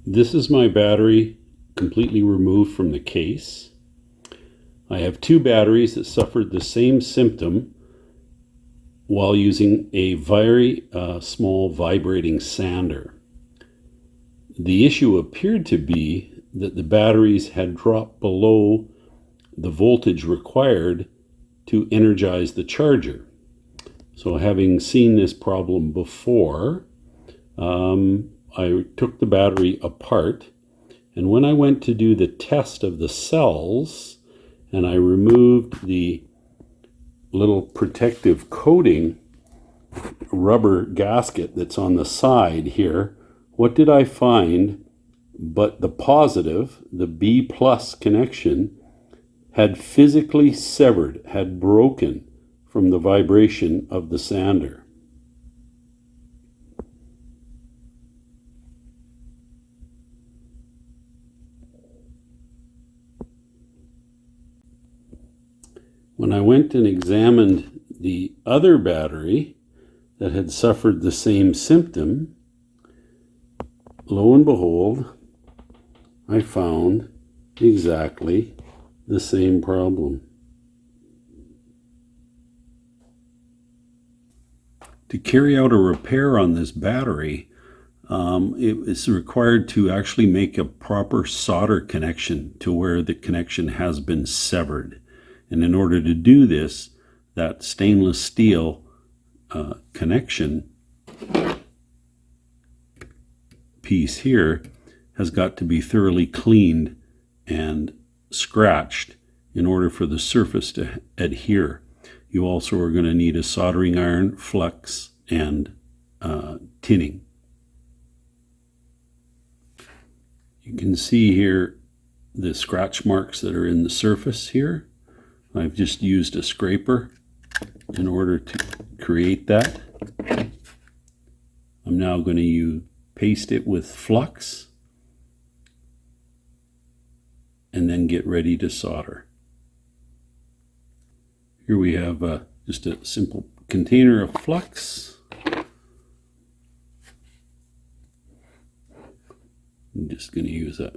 This is my battery completely removed from the case. I have two batteries that suffered the same symptom while using a very small vibrating sander. The issue appeared to be that the batteries had dropped below the voltage required to energize the charger. So having seen this problem before, I took the battery apart, and when I went to do the test of the cells and I removed the little protective coating rubber gasket that's on the side here, what did I find but the positive, the B plus connection, had physically severed, had broken from the vibration of the sander. When I went and examined the other battery that had suffered the same symptom, lo and behold, I found exactly the same problem. To carry out a repair on this battery, it is required to actually make a proper solder connection to where the connection has been severed. And in order to do this, that stainless steel connection piece here has got to be thoroughly cleaned and scratched in order for the surface to adhere. You also are going to need a soldering iron, flux, and tinning. You can see here the scratch marks that are in the surface here. I've just used a scraper in order to create that. I'm now going to paste it with flux and then get ready to solder. Here we have just a simple container of flux. I'm just going to use a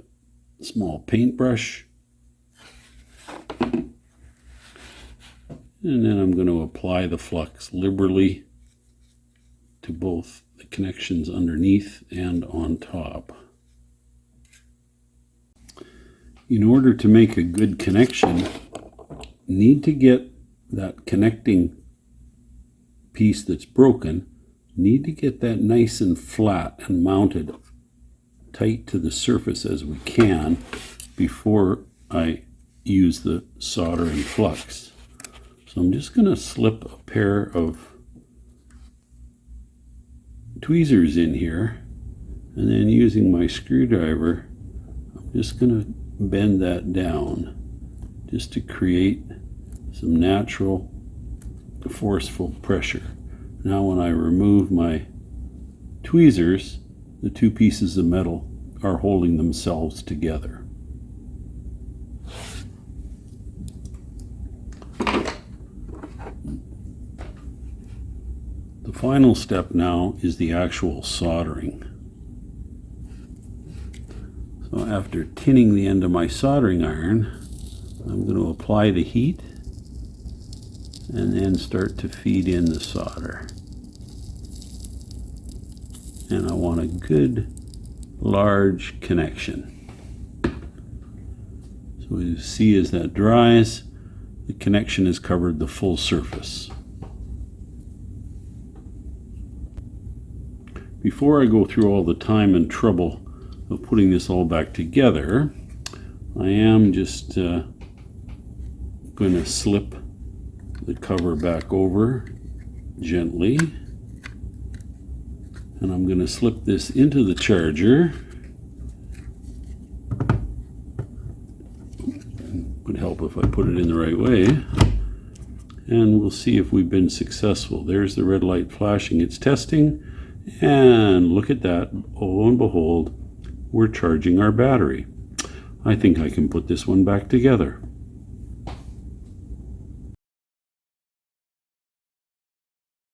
small paintbrush. And then I'm going to apply the flux liberally to both the connections underneath and on top. In order to make a good connection, you need to get that connecting piece that's broken, need to get that nice and flat and mounted tight to the surface as we can before I use the solder and flux. So I'm just going to slip a pair of tweezers in here, and then using my screwdriver, I'm just going to bend that down just to create some natural forceful pressure. Now when I remove my tweezers, the two pieces of metal are holding themselves together. The final step now is the actual soldering. So after tinning the end of my soldering iron, I'm going to apply the heat and then start to feed in the solder. And I want a good large connection. So as you see, as that dries, the connection has covered the full surface. Before I go through all the time and trouble of putting this all back together, I am just going to slip the cover back over gently, and I'm going to slip this into the charger. It would help if I put it in the right way, and we'll see if we've been successful. There's the red light flashing, it's testing. And look at that, oh and behold, we're charging our battery. I think I can put this one back together.